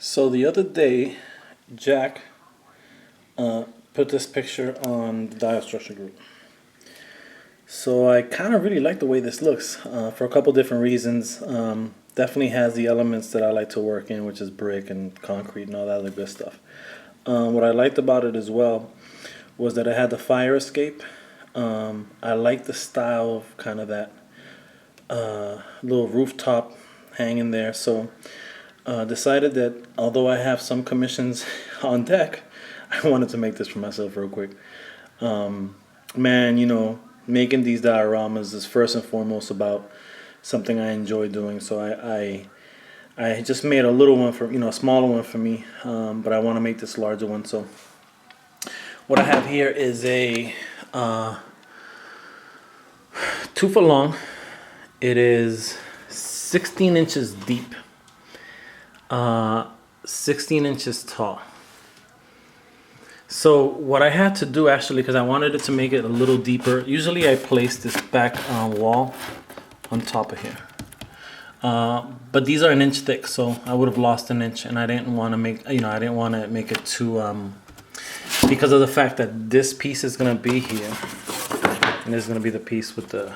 So the other day, Jack put this picture on the dial structure group. So I kind of really like the way this looks for a couple different reasons. Definitely has the elements that I like to work in, which is brick and concrete and all that other good stuff. What I liked about it as well was that it had the fire escape. I like the style of kind of that little rooftop hanging there. So decided that although I have some commissions on deck, I wanted to make this for myself real quick. Man, you know, making these dioramas is first and foremost about something I enjoy doing. So I just made a little one for, a smaller one for me, but I want to make this larger one. So what I have here is a 2 foot long. It is 16 inches deep, 16 inches tall. So what I had to do actually, because I wanted it to make it a little deeper, usually I place this back wall on top of here. But these are 1 inch thick, so I would have lost 1 inch, and I didn't want to make, I didn't want to make it too, because of the fact that this piece is going to be here, and this is going to be the piece with the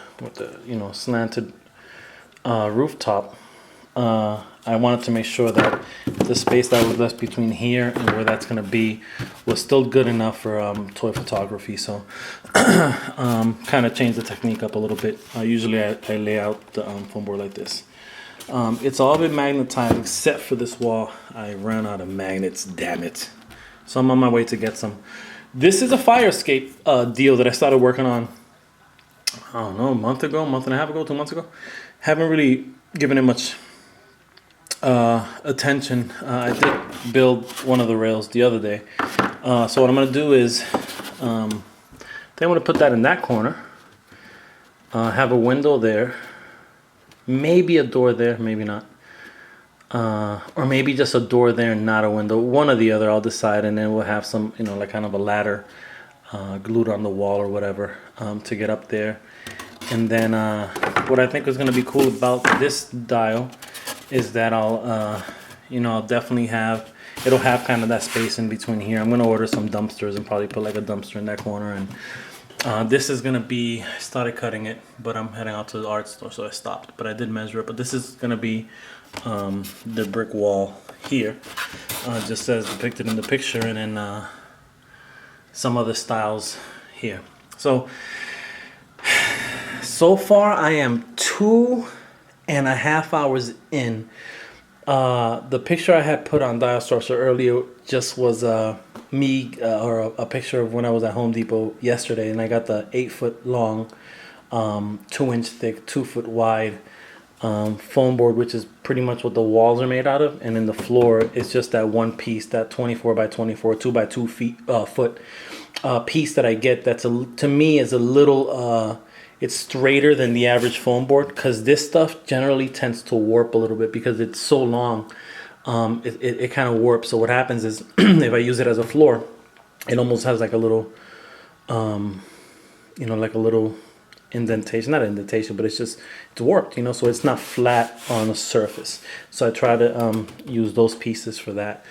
slanted rooftop. I wanted to make sure that the space that was left between here and where that's going to be was still good enough for toy photography. So kind of changed the technique up a little bit. Usually I lay out the foam board like this. It's all been magnetized except for this wall. I ran out of magnets, damn it. So I'm on my way to get some. This is a fire escape deal that I started working on, I don't know, a month ago, month and a half ago, 2 months ago. Haven't really given it much attention. I did build one of the rails the other day. So what I'm going to do is I'm going to put that in that corner. Have a window there. Maybe a door there, maybe not. Or maybe just a door there and not a window. One or the other, I'll decide. And then we'll have some, like kind of a ladder glued on the wall or whatever to get up there. And then what I think is going to be cool about this dial is that I'll definitely it'll have kind of that space in between here. I'm going to order some dumpsters and probably put like a dumpster in that corner. And this is going to be, I started cutting it, but I'm heading out to the art store, so I stopped. But I did measure it. But this is going to be the brick wall here, just as depicted in the picture, and then some other styles here. So far I am 2.5 hours in. The picture I had put on Dial Structure earlier just was me or a picture of when I was at Home Depot yesterday, and I got the 8 foot long, 2 inch thick, 2 foot wide foam board, which is pretty much what the walls are made out of, and then the floor is just that one piece, that 24 by 24, 2 by 2 foot piece that I get. That's to me is a little. It's straighter than the average foam board, because this stuff generally tends to warp a little bit because it's so long. It kind of warps. So what happens is if I use it as a floor, it almost has like a little, like a little indentation. Not indentation, but it's warped, so it's not flat on the surface. So I try to use those pieces for that.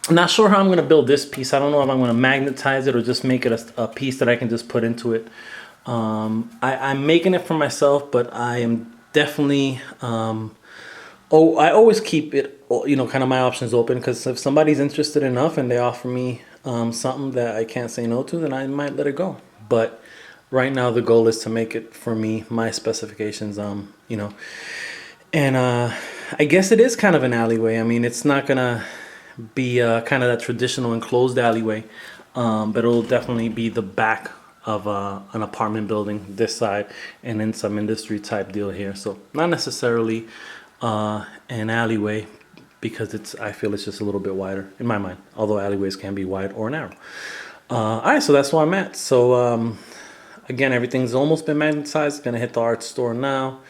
I'm not sure how I'm going to build this piece. I don't know if I'm going to magnetize it or just make it a piece that I can just put into it. I'm making it for myself, but I am definitely... I always keep it, kind of my options open, because if somebody's interested enough and they offer me something that I can't say no to, then I might let it go. But right now the goal is to make it for me, my specifications, And I guess it is kind of an alleyway. I mean, it's not going to be kind of that traditional enclosed alleyway, but it'll definitely be the back of an apartment building this side, and then some industry type deal here. So not necessarily an alleyway, because I feel it's just a little bit wider in my mind, although alleyways can be wide or narrow. All right, so that's where I'm at. So again, everything's almost been magnetized. Gonna hit the art store now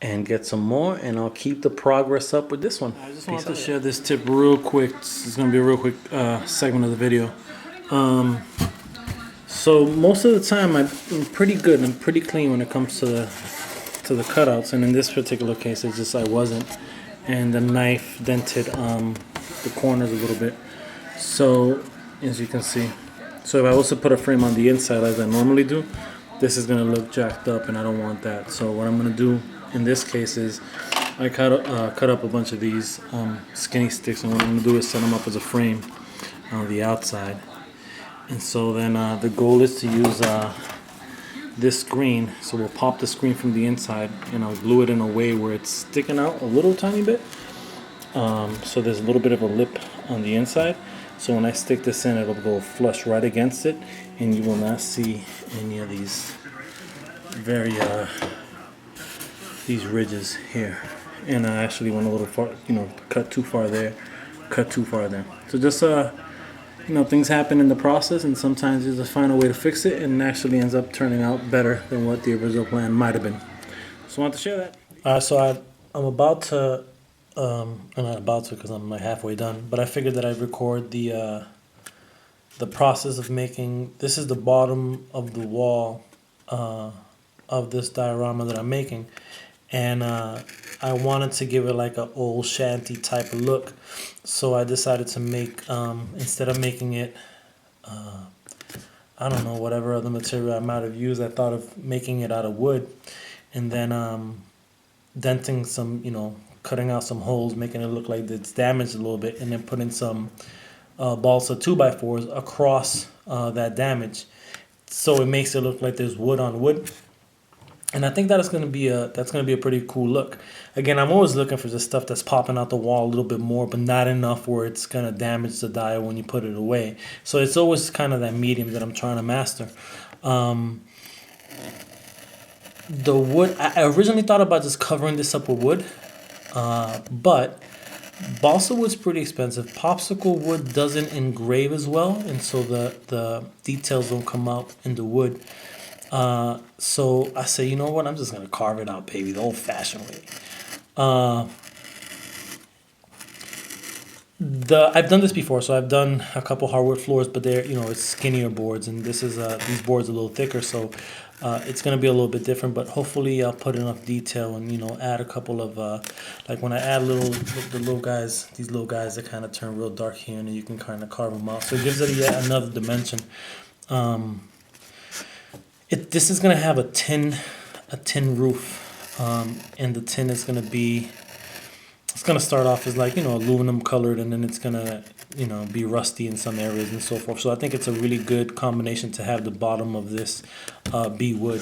and get some more, and I'll keep the progress up with this one. I just wanted to share this tip real quick. This is going to be a real quick segment of the video. So most of the time I'm pretty good and pretty clean when it comes to the cutouts, and in this particular case it's just I wasn't. and the knife dented the corners a little bit. So as you can see, so if I also put a frame on the inside as I normally do, this is gonna look jacked up, and I don't want that. So what I'm gonna do in this case is I cut up a bunch of these skinny sticks, and what I'm gonna do is set them up as a frame on the outside. And so then the goal is to use this screen. So we'll pop the screen from the inside, and I'll glue it in a way where it's sticking out a little tiny bit. So there's a little bit of a lip on the inside. So when I stick this in, it'll go flush right against it, and you will not see any of these these ridges here. And I actually went a little far, cut too far there, cut too far there. So just things happen in the process, and sometimes you just find a way to fix it, and it actually ends up turning out better than what the original plan might have been. So I wanted to share that. So I'm about to. I'm not about to because I'm like halfway done, but I figured that I'd record the process of making. This is the bottom of the wall of this diorama that I'm making, and I wanted to give it like an old shanty type of look, so I decided to make instead of making it I don't know, whatever other material I might have used, I thought of making it out of wood, and then denting some, cutting out some holes, making it look like it's damaged a little bit, and then putting some balsa 2x4s across that damage, so it makes it look like there's wood on wood. And I think that's gonna be a pretty cool look. Again, I'm always looking for the stuff that's popping out the wall a little bit more, but not enough where it's gonna damage the dial when you put it away. So it's always kind of that medium that I'm trying to master. The wood, I originally thought about just covering this up with wood, but balsa wood's pretty expensive. Popsicle wood doesn't engrave as well, and so the details don't come out in the wood. So I say, you know what? I'm just gonna carve it out, baby, the old-fashioned way. I've done this before, so I've done a couple hardwood floors, but they're it's skinnier boards, and this is these boards are a little thicker, so it's gonna be a little bit different. But hopefully, I'll put enough detail and add a couple of like when I add these little guys that kind of turn real dark here, and you can kind of carve them out, so it gives it yet another dimension. This is gonna have a tin roof, and the tin is gonna be. It's gonna start off as like aluminum colored, and then it's gonna be rusty in some areas and so forth. So I think it's a really good combination to have the bottom of this be wood.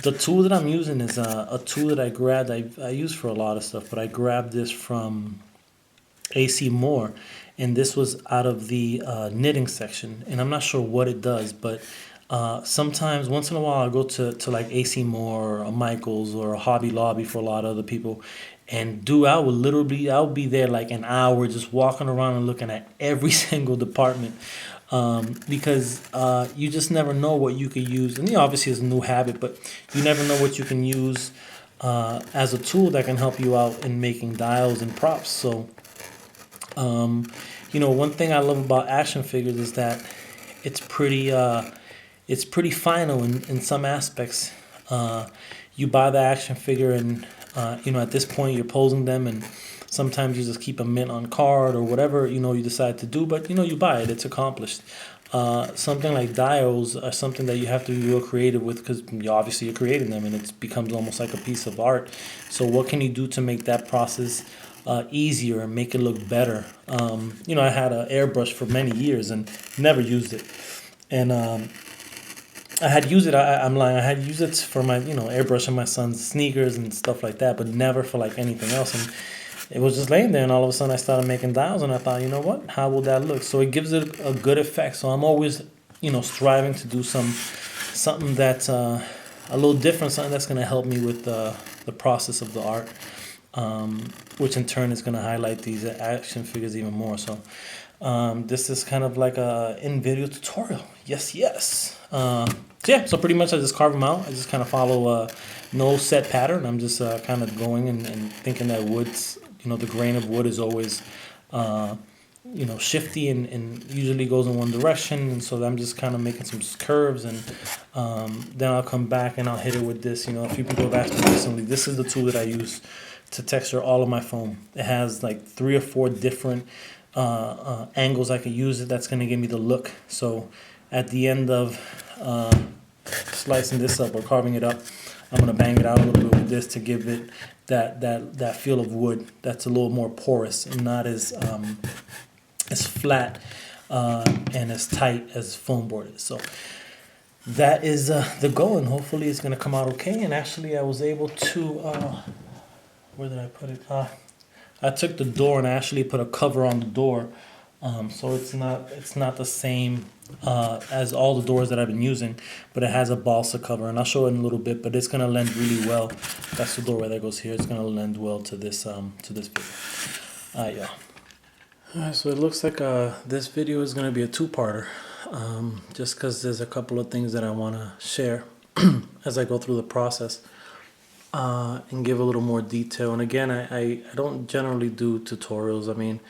The tool that I'm using is a tool that I grabbed. I use for a lot of stuff, but I grabbed this from AC Moore, and this was out of the knitting section. And I'm not sure what it does, but sometimes once in a while I go to like AC Moore or a Michaels or a Hobby Lobby for a lot of other people, and I'll be there like an hour just walking around and looking at every single department, because you just never know what you could use. And obviously it's a new habit, but you never know what you can use as a tool that can help you out in making dials and props. So one thing I love about action figures is that it's pretty final in some aspects. You buy the action figure, and at this point you're posing them, and sometimes you just keep a mint on card or whatever you decide to do. But you buy it; it's accomplished. Something like dials are something that you have to be real creative with, because obviously you're creating them, and it becomes almost like a piece of art. So what can you do to make that process easier and make it look better? I had an airbrush for many years and never used it, and I had used it. I'm lying. I had used it for my, airbrushing my son's sneakers and stuff like that, but never for like anything else. And it was just laying there, and all of a sudden I started making dials, and I thought, you know what? How will that look? So it gives it a good effect. So I'm always, striving to do something that's a little different, something that's going to help me with the process of the art, which in turn is going to highlight these action figures even more. So this is kind of like a in-video tutorial. Yes. So pretty much I just carve them out. I just kind of follow no set pattern. I'm just kind of going and thinking that wood's, the grain of wood is always, shifty and usually goes in one direction. And so I'm just kind of making some curves, and then I'll come back and I'll hit it with this. A few people have asked me recently. This is the tool that I use to texture all of my foam. It has like 3 or 4 different angles I could use it. That's going to give me the look. So at the end of slicing this up or carving it up, I'm going to bang it out a little bit with this to give it that feel of wood that's a little more porous and not as flat and as tight as foam board is. So that is the goal, and hopefully it's going to come out okay. And actually I was able to, where did I put it? I took the door and I actually put a cover on the door. So it's not the same as all the doors that I've been using, but it has a balsa cover, and I'll show it in a little bit. But it's gonna lend really well. That's the doorway that goes here. It's gonna lend well to this video. Yeah. Alright, so it looks like this video is gonna be a 2-parter, just because there's a couple of things that I want to share as I go through the process. And give a little more detail. And again, I don't generally do tutorials. I mean,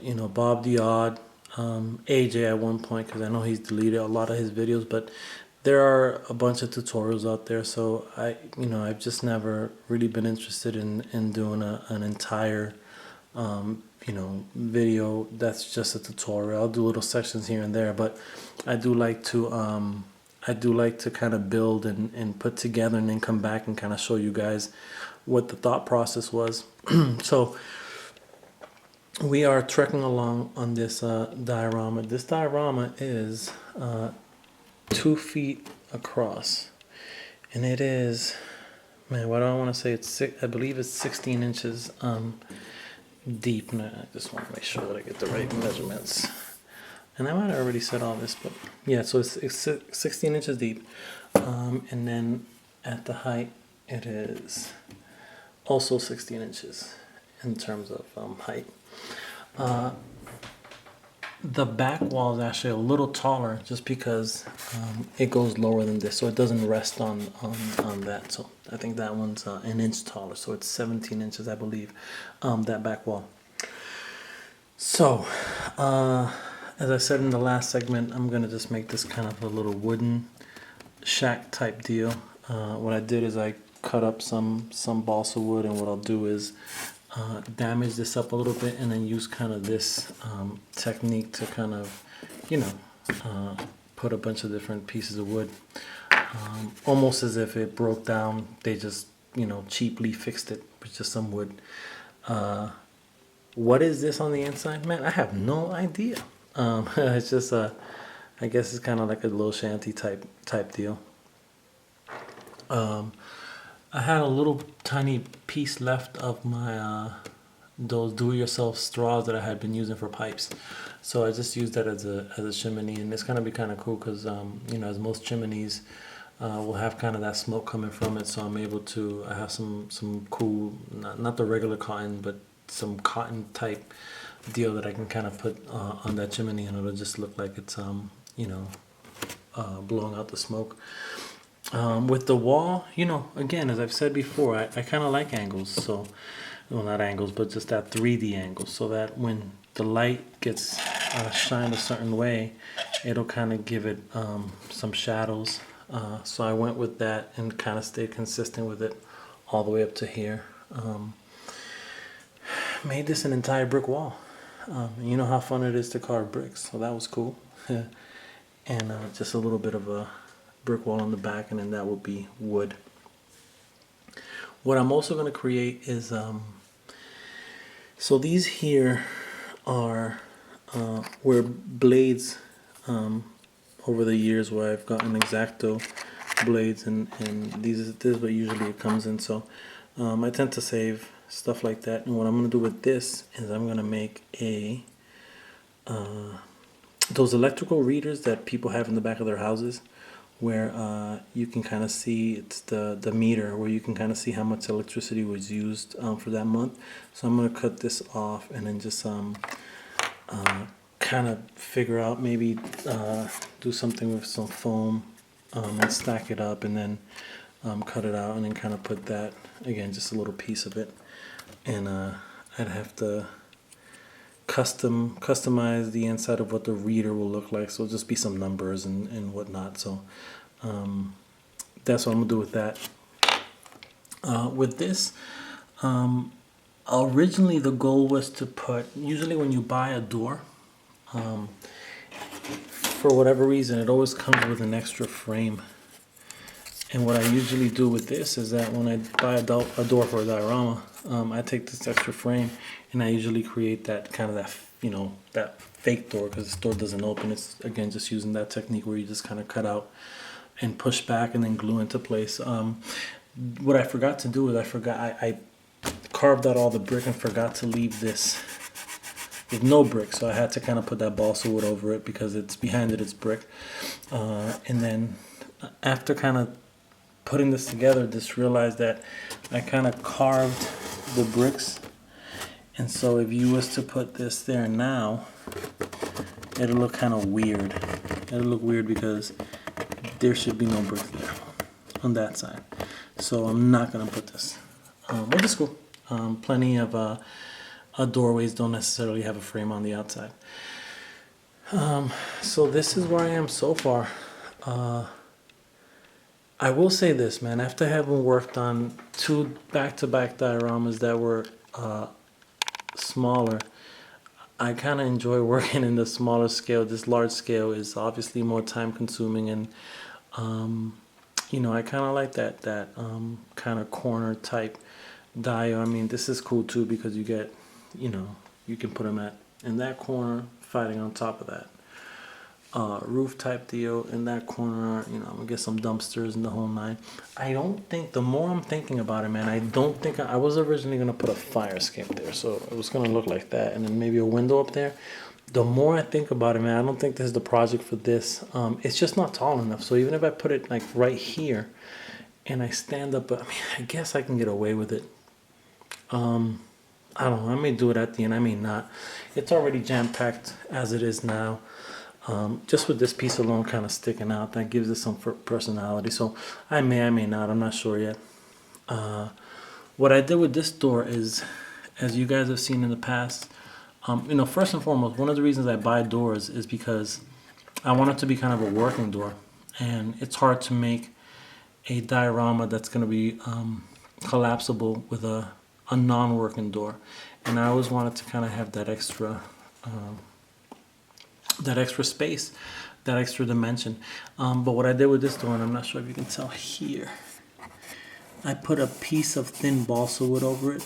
you know, Bob the Odd, AJ at one point, because I know he's deleted a lot of his videos, but there are a bunch of tutorials out there. So I've just never really been interested in doing an entire, video that's just a tutorial. I'll do little sections here and there, but I do like to kind of build and put together and then come back and kind of show you guys what the thought process was. So we are trekking along on this diorama. This diorama is 2 feet across, and it is, man, what do I want to say? I believe it's 16 inches deep. And I just want to make sure that I get the right measurements. And I might have already said all this, but yeah, so it's 16 inches deep. And then at the height, it is also 16 inches in terms of height. The back wall is actually a little taller just because it goes lower than this, so it doesn't rest on that. So I think that one's an inch taller, so it's 17 inches, I believe, that back wall. So, as I said in the last segment, I'm gonna just make this kind of a little wooden shack type deal. What I did is I cut up some balsa wood, and what I'll do is damage this up a little bit and then use kind of this technique to kind of, put a bunch of different pieces of wood. Almost as if it broke down, they just, cheaply fixed it with just some wood. What is this on the inside, man? I have no idea. It's just I guess it's kind of like a little shanty type deal. I had a little tiny piece left of my those do-it-yourself straws that I had been using for pipes, so I just used that as a chimney, and it's gonna be kind of cool because as most chimneys will have kind of that smoke coming from it, so I'm able to, I have some cool, not the regular cotton, but some cotton type deal that I can kind of put on that chimney, and it'll just look like it's blowing out the smoke. With the wall, again, as I've said before, I kind of like angles. So, well, not angles, but just that 3D angle, so that when the light gets shined a certain way, it'll kind of give it some shadows. So I went with that and kind of stayed consistent with it all the way up to here. Made this an entire brick wall. You know how fun it is to carve bricks, so that was cool. And just a little bit of a brick wall on the back, and then that will be wood. What I'm also going to create is so these here are where blades over the years where I've gotten X-Acto blades, and this is what usually it comes in. So I tend to save stuff like that, and what I'm going to do with this is I'm going to make a those electrical readers that people have in the back of their houses, where you can kind of see, it's the meter, where you can kind of see how much electricity was used for that month. So I'm going to cut this off and then just kind of figure out, maybe do something with some foam and stack it up, and then cut it out, and then kind of put that, again, just a little piece of it. And I'd have to customize the inside of what the reader will look like, so it'll just be some numbers and whatnot. So that's what I'm gonna do with that. With this, originally the goal was to put, usually when you buy a door, for whatever reason, it always comes with an extra frame. And what I usually do with this is that when I buy a door for a diorama, I take this extra frame and I usually create that kind of that, that fake door, because this door doesn't open. It's, again, just using that technique where you just kind of cut out and push back and then glue into place. What I forgot to do is I carved out all the brick and forgot to leave this with no brick, so I had to kind of put that balsa wood over it because it's behind it, it's brick. And then after kind of putting this together, just realized that I kind of carved the bricks, and so if you was to put this there now, it'll look kind of weird. It'll look weird because there should be no bricks there on that side. So I'm not gonna put this, which is cool. Plenty of doorways don't necessarily have a frame on the outside. So this is where I am so far. I will say this, man, after having worked on 2 back-to-back dioramas that were smaller, I kind of enjoy working in the smaller scale. This large scale is obviously more time consuming, and I kind of like that kind of corner type dio. I mean, this is cool too because you get, you can put them in that corner fighting on top of that. Roof type deal in that corner, I'm gonna get some dumpsters and the whole nine. I don't think, the more I'm thinking about it, man, I don't think I was originally gonna put a fire escape there, so it was gonna look like that, and then maybe a window up there. The more I think about it, man, I don't think this is the project for this. It's just not tall enough. So even if I put it like right here and I stand up, I guess I can get away with it. I don't know, I may do it at the end, I may not. It's already jam-packed as it is now. Just with this piece alone kind of sticking out, that gives it some personality. So I may not, I'm not sure yet. What I did with this door is, as you guys have seen in the past, first and foremost, one of the reasons I buy doors is because I want it to be kind of a working door. And it's hard to make a diorama that's going to be collapsible with a non-working door. And I always wanted to kind of have that extra space, that extra dimension. But what I did with this door, and I'm not sure if you can tell here, I put a piece of thin balsa wood over it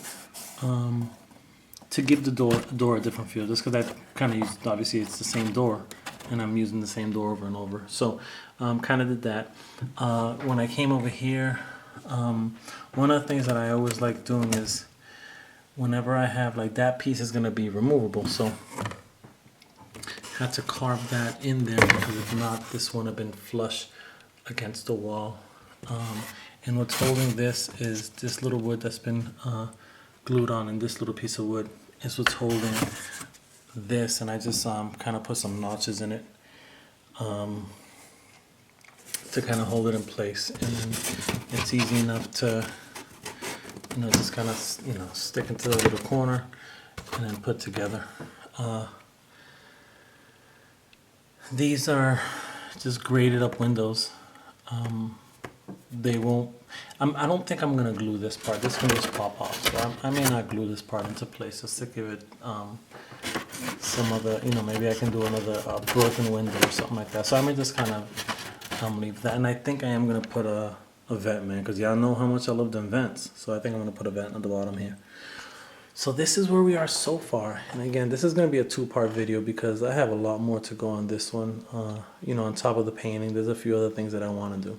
to give the door a different feel, just because I kind of used, obviously it's the same door and I'm using the same door over and over. So kind of did that. When I came over here, one of the things that I always like doing is whenever I have, like, that piece is going to be removable, so had to carve that in there because if not, this wouldn't have been flush against the wall. And what's holding this is this little wood that's been glued on, and this little piece of wood is what's holding this. And I just kind of put some notches in it to kind of hold it in place, and then it's easy enough to just kind of stick into the little corner and then put together. These are just graded up windows. They won't, I don't think I'm gonna glue this part. This can just pop off, so I may not glue this part into place just to give it some other, maybe I can do another broken window or something like that. So I may just kind of leave that. And I think I am gonna put a vent, man, because y'all know how much I love them vents. So I think I'm gonna put a vent at the bottom here. So this is where we are so far. And again, this is going to be a 2-part video because I have a lot more to go on this one. On top of the painting, there's a few other things that I want to do.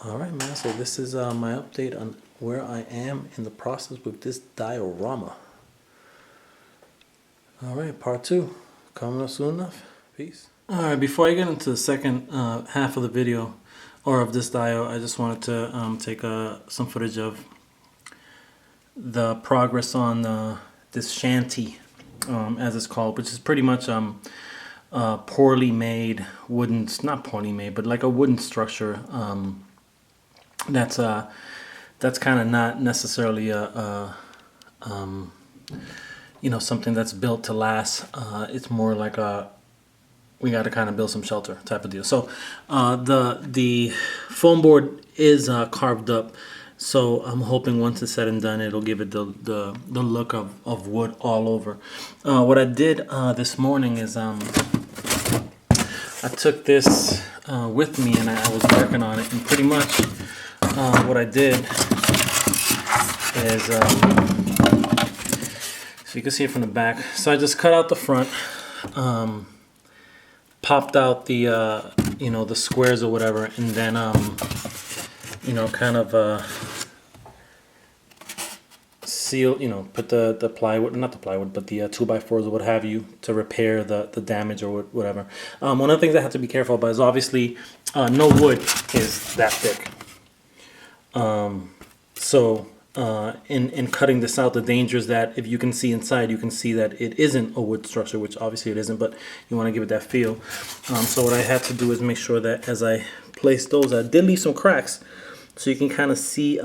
All right, man. So this is my update on where I am in the process with this diorama. All right, part 2 coming up soon enough. Peace. All right, before I get into the second half of the video, or of this dio, I just wanted to take some footage of the progress on this shanty, as it's called, which is pretty much poorly made wooden, not poorly made, but like a wooden structure that's kind of not necessarily something that's built to last. It's more like we got to kind of build some shelter type of deal. So the foam board is carved up. So I'm hoping once it's said and done, it'll give it the look of wood all over. What I did this morning is I took this with me and I was working on it, and pretty much what I did is, so you can see it from the back. So I just cut out the front, popped out the you know, the squares or whatever, and then you know, kind of seal, you know, put the plywood, not the plywood, but the 2x4s or what have you, to repair the damage or whatever. One of the things I have to be careful about is obviously no wood is that thick. So in cutting this out, the danger is that if you can see inside, you can see that it isn't a wood structure, which obviously it isn't, but you want to give it that feel. So what I had to do is make sure that as I placed those, I did leave some cracks, so you can kind of see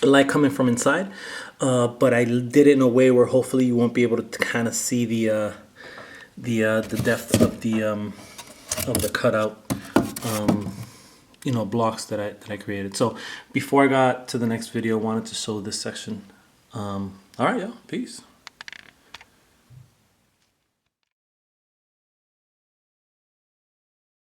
light coming from inside, but I did it in a way where hopefully you won't be able to kind of see the depth of the cutout you know, blocks that I created. So before I got to the next video, I wanted to show this section. All right, y'all, peace.